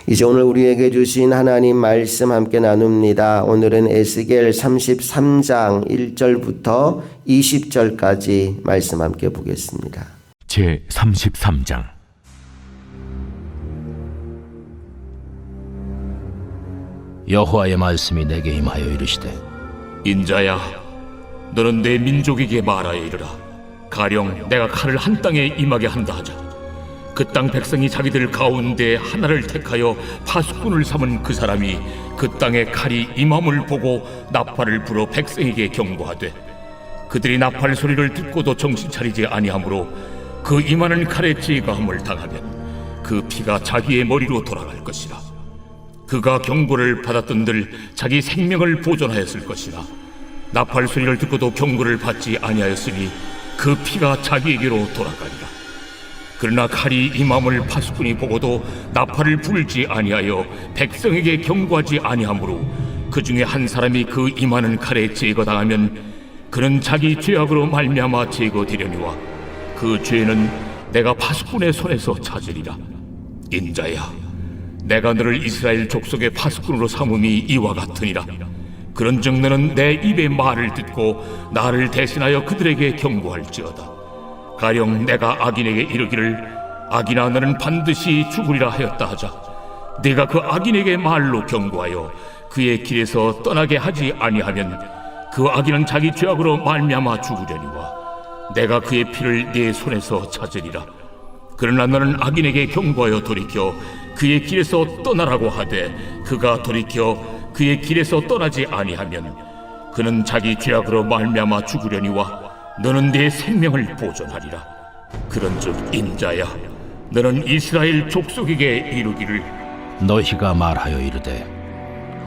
이제 오늘 우리에게 주신 하나님 말씀 함께 나눕니다. 오늘은 에스겔 33장 1절부터 20절까지 말씀 함께 보겠습니다. 제 33장. 여호와의 말씀이 내게 임하여 이르시되, 인자야, 너는 내 민족에게 말하여 이르라. 가령 내가 칼을 한 땅에 임하게 한다 하자. 그 땅 백성이 자기들 가운데 하나를 택하여 파수꾼을 삼은 그 사람이 그 땅에 칼이 임함을 보고 나팔을 불어 백성에게 경고하되, 그들이 나팔 소리를 듣고도 정신 차리지 아니하므로 그 임하는 칼에 제거함을 당하면 그 피가 자기의 머리로 돌아갈 것이라. 그가 경고를 받았던들 자기 생명을 보존하였을 것이라. 나팔 소리를 듣고도 경고를 받지 아니하였으니 그 피가 자기에게로 돌아가리라. 그러나 칼이 임함을 파수꾼이 보고도 나팔을 불지 아니하여 백성에게 경고하지 아니하므로 그 중에 한 사람이 그 임하는 칼에 제거당하면 그는 자기 죄악으로 말미암아 제거되려니와 그 죄는 내가 파수꾼의 손에서 찾으리라. 인자야, 내가 너를 이스라엘 족속의 파수꾼으로 삼음이 이와 같으니라. 그런즉 너는 내 입의 말을 듣고 나를 대신하여 그들에게 경고할지어다. 가령 내가 악인에게 이르기를, 악인아 너는 반드시 죽으리라 하였다 하자. 내가 그 악인에게 말로 경고하여 그의 길에서 떠나게 하지 아니하면 그 악인은 자기 죄악으로 말미암아 죽으려니와 내가 그의 피를 네 손에서 찾으리라. 그러나 너는 악인에게 경고하여 돌이켜 그의 길에서 떠나라고 하되 그가 돌이켜 그의 길에서 떠나지 아니하면 그는 자기 죄악으로 말미암아 죽으려니와 너는 네 생명을 보존하리라. 그런즉 인자야, 너는 이스라엘 족속에게 이르기를, 너희가 말하여 이르되,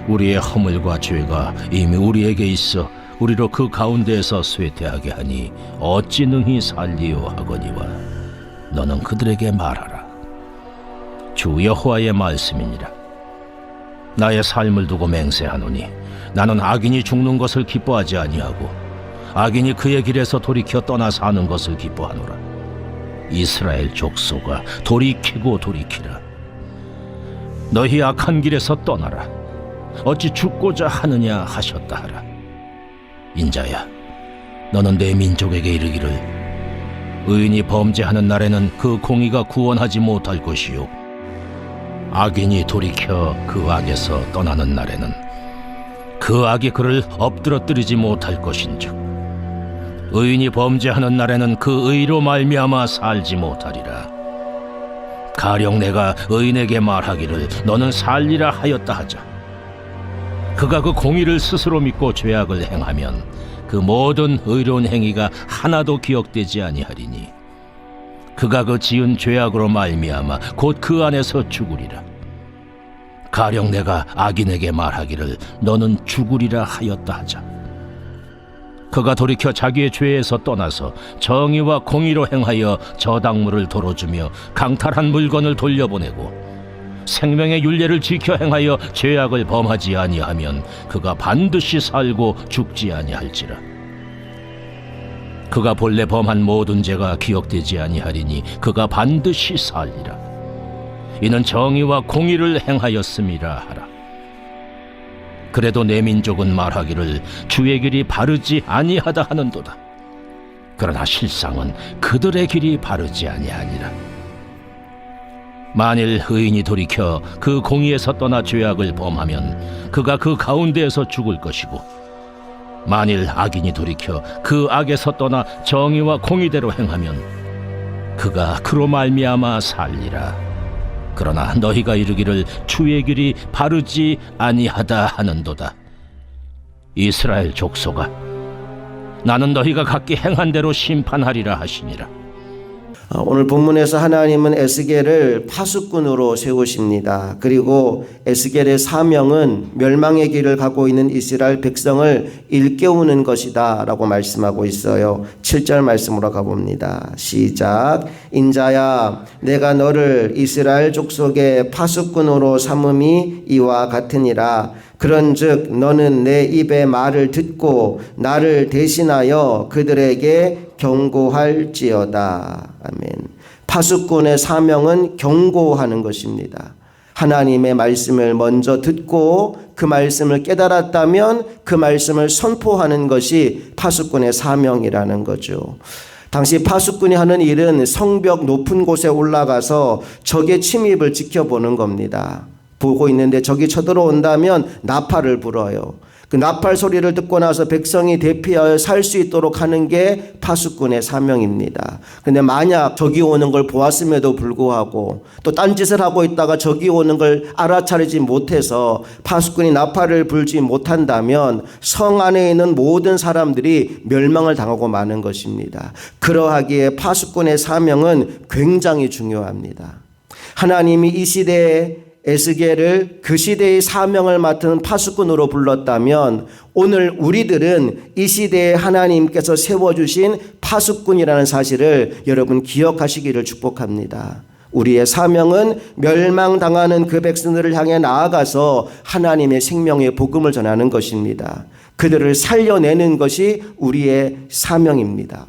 우리의 허물과 죄가 이미 우리에게 있어 우리로 그 가운데에서 쇠퇴하게 하니 어찌 능히 살리요 하거니와 너는 그들에게 말하라. 주 여호와의 말씀이니라. 나의 삶을 두고 맹세하노니 나는 악인이 죽는 것을 기뻐하지 아니하고 악인이 그의 길에서 돌이켜 떠나 사는 것을 기뻐하노라. 이스라엘 족속아, 돌이키고 돌이키라. 너희 악한 길에서 떠나라. 어찌 죽고자 하느냐 하셨다 하라. 인자야, 너는 내 민족에게 이르기를, 의인이 범죄하는 날에는 그 공의가 구원하지 못할 것이요 악인이 돌이켜 그 악에서 떠나는 날에는 그 악이 그를 엎드러뜨리지 못할 것인즉 의인이 범죄하는 날에는 그 의로 말미암아 살지 못하리라. 가령 내가 의인에게 말하기를 너는 살리라 하였다 하자. 그가 그 공의를 스스로 믿고 죄악을 행하면 그 모든 의로운 행위가 하나도 기억되지 아니하리니 그가 그 지은 죄악으로 말미암아 곧 그 안에서 죽으리라. 가령 내가 악인에게 말하기를 너는 죽으리라 하였다 하자. 그가 돌이켜 자기의 죄에서 떠나서 정의와 공의로 행하여 저당물을 도로주며 강탈한 물건을 돌려보내고 생명의 율례를 지켜 행하여 죄악을 범하지 아니하면 그가 반드시 살고 죽지 아니할지라. 그가 본래 범한 모든 죄가 기억되지 아니하리니 그가 반드시 살리라. 이는 정의와 공의를 행하였음이라 하라. 그래도 내 민족은 말하기를 주의 길이 바르지 아니하다 하는도다. 그러나 실상은 그들의 길이 바르지 아니하니라. 만일 의인이 돌이켜 그 공의에서 떠나 죄악을 범하면 그가 그 가운데에서 죽을 것이고, 만일 악인이 돌이켜 그 악에서 떠나 정의와 공의대로 행하면 그가 그로 말미암아 살리라. 그러나 너희가 이르기를 주의 길이 바르지 아니하다 하는도다. 이스라엘 족속아, 나는 너희가 각기 행한 대로 심판하리라 하시니라. 오늘 본문에서 하나님은 에스겔을 파수꾼으로 세우십니다. 그리고 에스겔의 사명은 멸망의 길을 가고 있는 이스라엘 백성을 일깨우는 것이다 라고 말씀하고 있어요. 7절 말씀으로 가봅니다. 시작. 인자야, 내가 너를 이스라엘 족속의 파수꾼으로 삼음이 이와 같으니라. 그런즉 너는 내 입의 말을 듣고 나를 대신하여 그들에게 경고할지어다. 아멘. 파수꾼의 사명은 경고하는 것입니다. 하나님의 말씀을 먼저 듣고 그 말씀을 깨달았다면 그 말씀을 선포하는 것이 파수꾼의 사명이라는 거죠. 당시 파수꾼이 하는 일은 성벽 높은 곳에 올라가서 적의 침입을 지켜보는 겁니다. 보고 있는데 적이 쳐들어온다면 나팔을 불어요. 그 나팔 소리를 듣고 나서 백성이 대피하여 살 수 있도록 하는 게 파수꾼의 사명입니다. 그런데 만약 적이 오는 걸 보았음에도 불구하고 또 딴짓을 하고 있다가 적이 오는 걸 알아차리지 못해서 파수꾼이 나팔을 불지 못한다면 성 안에 있는 모든 사람들이 멸망을 당하고 마는 것입니다. 그러하기에 파수꾼의 사명은 굉장히 중요합니다. 하나님이 이 시대에 에스겔을 그 시대의 사명을 맡은 파수꾼으로 불렀다면 오늘 우리들은 이 시대에 하나님께서 세워주신 파수꾼이라는 사실을 여러분 기억하시기를 축복합니다. 우리의 사명은 멸망당하는 그 백성들을 향해 나아가서 하나님의 생명의 복음을 전하는 것입니다. 그들을 살려내는 것이 우리의 사명입니다.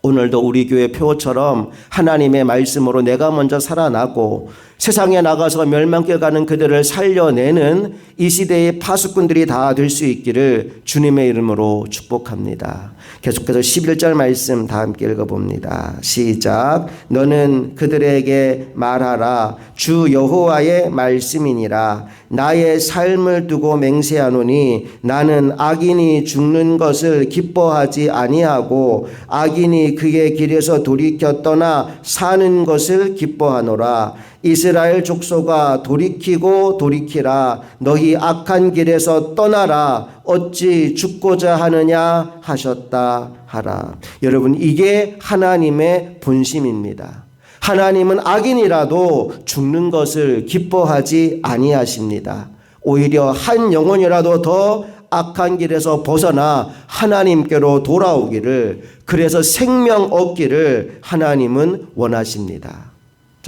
오늘도 우리 교회 표처럼 하나님의 말씀으로 내가 먼저 살아나고 세상에 나가서 멸망길 가는 그들을 살려내는 이 시대의 파수꾼들이 다 될 수 있기를 주님의 이름으로 축복합니다. 계속해서 11절 말씀 다 함께 읽어봅니다. 시작. 너는 그들에게 말하라. 주 여호와의 말씀이니라. 나의 삶을 두고 맹세하노니 나는 악인이 죽는 것을 기뻐하지 아니하고 악인이 그의 길에서 돌이켜 떠나 사는 것을 기뻐하노라. 이스라엘 족속아 돌이키고 돌이키라. 너희 악한 길에서 떠나라. 어찌 죽고자 하느냐 하셨다 하라. 여러분, 이게 하나님의 본심입니다. 하나님은 악인이라도 죽는 것을 기뻐하지 아니하십니다. 오히려 한 영혼이라도 더 악한 길에서 벗어나 하나님께로 돌아오기를, 그래서 생명 얻기를 하나님은 원하십니다.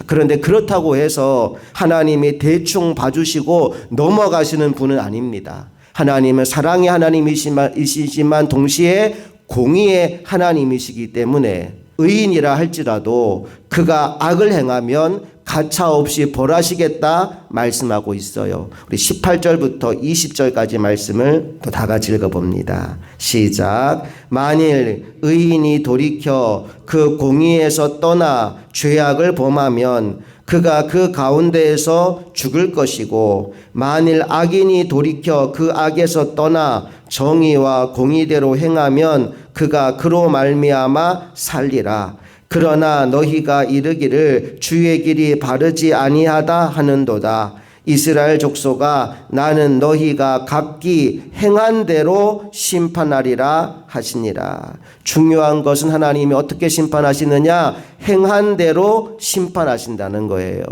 그런데 그렇다고 해서 하나님이 대충 봐주시고 넘어가시는 분은 아닙니다. 하나님은 사랑의 하나님이시지만 동시에 공의의 하나님이시기 때문에 의인이라 할지라도 그가 악을 행하면 가차없이 벌하시겠다 말씀하고 있어요. 우리 18절부터 20절까지 말씀을 또 다 같이 읽어봅니다. 시작. 만일 의인이 돌이켜 그 공의에서 떠나 죄악을 범하면 그가 그 가운데에서 죽을 것이고, 만일 악인이 돌이켜 그 악에서 떠나 정의와 공의대로 행하면 그가 그로 말미암아 살리라. 그러나 너희가 이르기를 주의 길이 바르지 아니하다 하는도다. 이스라엘 족속아 나는 너희가 각기 행한 대로 심판하리라 하시니라. 중요한 것은 하나님이 어떻게 심판하시느냐? 행한 대로 심판하신다는 거예요.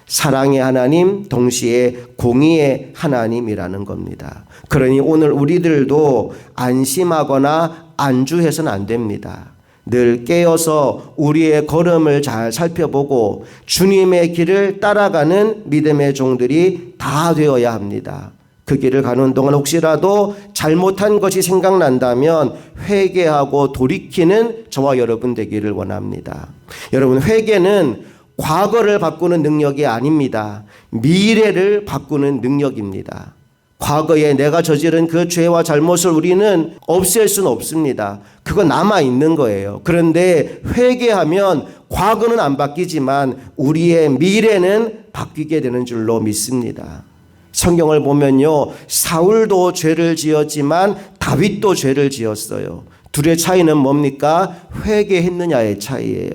사랑의 하나님, 동시에 공의의 하나님이라는 겁니다. 그러니 오늘 우리들도 안심하거나 안주해서는 안 됩니다. 늘 깨어서 우리의 걸음을 잘 살펴보고 주님의 길을 따라가는 믿음의 종들이 다 되어야 합니다. 그 길을 가는 동안 혹시라도 잘못한 것이 생각난다면 회개하고 돌이키는 저와 여러분 되기를 원합니다. 여러분, 회개는 과거를 바꾸는 능력이 아닙니다. 미래를 바꾸는 능력입니다. 과거에 내가 저지른 그 죄와 잘못을 우리는 없앨 수는 없습니다. 그건 남아있는 거예요. 그런데 회개하면 과거는 안 바뀌지만 우리의 미래는 바뀌게 되는 줄로 믿습니다. 성경을 보면요, 사울도 죄를 지었지만 다윗도 죄를 지었어요. 둘의 차이는 뭡니까? 회개했느냐의 차이예요.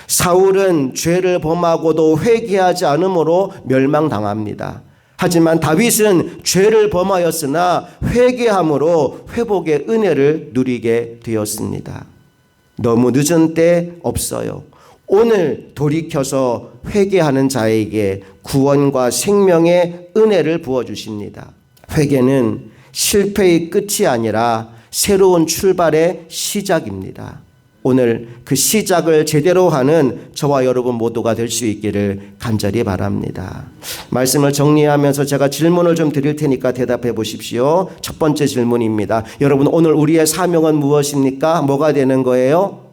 사울은 죄를 범하고도 회개하지 않으므로 멸망당합니다. 하지만 다윗은 죄를 범하였으나 회개함으로 회복의 은혜를 누리게 되었습니다. 너무 늦은 때 없어요. 오늘 돌이켜서 회개하는 자에게 구원과 생명의 은혜를 부어주십니다. 회개는 실패의 끝이 아니라 새로운 출발의 시작입니다. 오늘 그 시작을 제대로 하는 저와 여러분 모두가 될 수 있기를 간절히 바랍니다. 말씀을 정리하면서 제가 질문을 좀 드릴 테니까 대답해 보십시오. 첫 번째 질문입니다. 여러분, 오늘 우리의 사명은 무엇입니까? 뭐가 되는 거예요?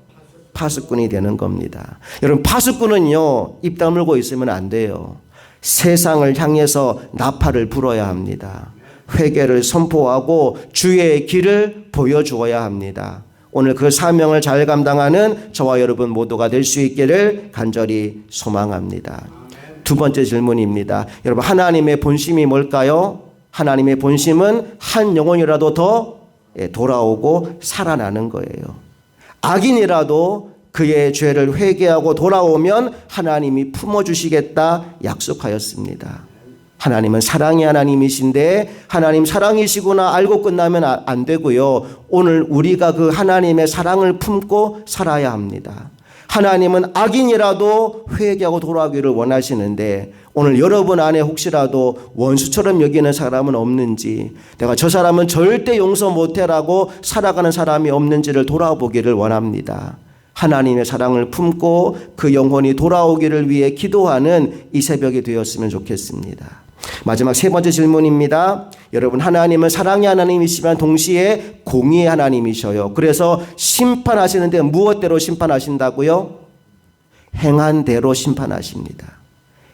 파수꾼이 되는 겁니다. 여러분, 파수꾼은요, 입 다물고 있으면 안 돼요. 세상을 향해서 나팔을 불어야 합니다. 회개를 선포하고 주의 길을 보여주어야 합니다. 오늘 그 사명을 잘 감당하는 저와 여러분 모두가 될 수 있기를 간절히 소망합니다. 두 번째 질문입니다. 여러분, 하나님의 본심이 뭘까요? 하나님의 본심은 한 영혼이라도 더 돌아오고 살아나는 거예요. 악인이라도 그의 죄를 회개하고 돌아오면 하나님이 품어주시겠다 약속하였습니다. 하나님은 사랑의 하나님이신데 하나님 사랑이시구나 알고 끝나면 안 되고요. 오늘 우리가 그 하나님의 사랑을 품고 살아야 합니다. 하나님은 악인이라도 회개하고 돌아오기를 원하시는데 오늘 여러분 안에 혹시라도 원수처럼 여기는 사람은 없는지, 내가 저 사람은 절대 용서 못해라고 살아가는 사람이 없는지를 돌아보기를 원합니다. 하나님의 사랑을 품고 그 영혼이 돌아오기를 위해 기도하는 이 새벽이 되었으면 좋겠습니다. 마지막 세 번째 질문입니다. 여러분, 하나님은 사랑의 하나님이시지만 동시에 공의의 하나님이셔요. 그래서 심판하시는데 무엇대로 심판하신다고요? 행한 대로 심판하십니다.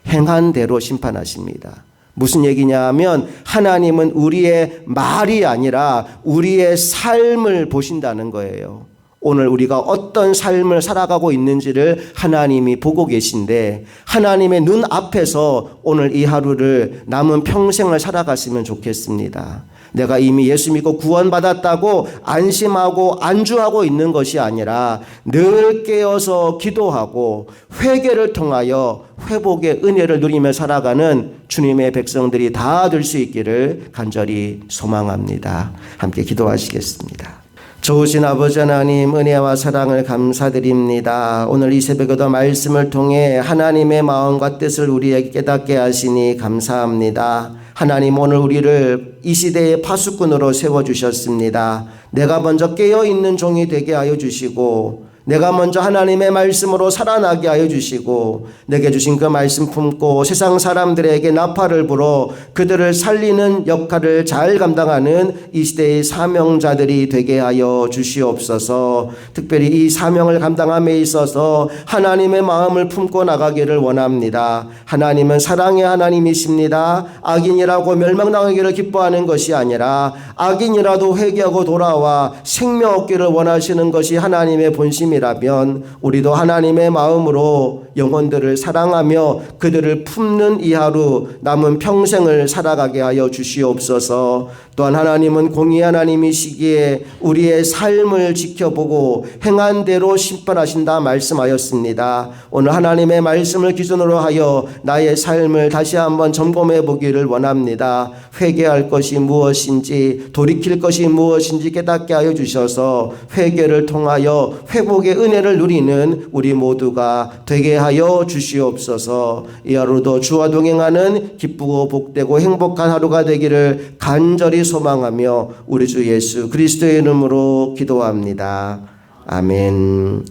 행한 대로 심판하십니다. 무슨 얘기냐 하면 하나님은 우리의 말이 아니라 우리의 삶을 보신다는 거예요. 오늘 우리가 어떤 삶을 살아가고 있는지를 하나님이 보고 계신데 하나님의 눈 앞에서 오늘 이 하루를 남은 평생을 살아갔으면 좋겠습니다. 내가 이미 예수 믿고 구원받았다고 안심하고 안주하고 있는 것이 아니라 늘 깨어서 기도하고 회개를 통하여 회복의 은혜를 누리며 살아가는 주님의 백성들이 다 될 수 있기를 간절히 소망합니다. 함께 기도하시겠습니다. 좋으신 아버지 하나님, 은혜와 사랑을 감사드립니다. 오늘 이 새벽에도 말씀을 통해 하나님의 마음과 뜻을 우리에게 깨닫게 하시니 감사합니다. 하나님, 오늘 우리를 이 시대의 파수꾼으로 세워주셨습니다. 내가 먼저 깨어있는 종이 되게 하여 주시고 내가 먼저 하나님의 말씀으로 살아나게 하여 주시고 내게 주신 그 말씀 품고 세상 사람들에게 나팔을 불어 그들을 살리는 역할을 잘 감당하는 이 시대의 사명자들이 되게 하여 주시옵소서. 특별히 이 사명을 감당함에 있어서 하나님의 마음을 품고 나가기를 원합니다. 하나님은 사랑의 하나님이십니다. 악인이라고 멸망당하기를 기뻐하는 것이 아니라 악인이라도 회개하고 돌아와 생명 얻기를 원하시는 것이 하나님의 본심입니다. 라면 우리도 하나님의 마음으로 영혼들을 사랑하며 그들을 품는 이 하루 남은 평생을 살아가게 하여 주시옵소서. 또한 하나님은 공의 하나님이시기에 우리의 삶을 지켜보고 행한 대로 심판하신다 말씀하였습니다. 오늘 하나님의 말씀을 기준으로 하여 나의 삶을 다시 한번 점검해 보기를 원합니다. 회개할 것이 무엇인지 돌이킬 것이 무엇인지 깨닫게 하여 주셔서 회개를 통하여 회복의 은혜를 누리는 우리 모두가 되게 하여 주시옵소서. 이 하루도 주와 동행하는 기쁘고 복되고 행복한 하루가 되기를 간절히 소망하며 우리 주 예수 그리스도의 이름으로 기도합니다. 아멘.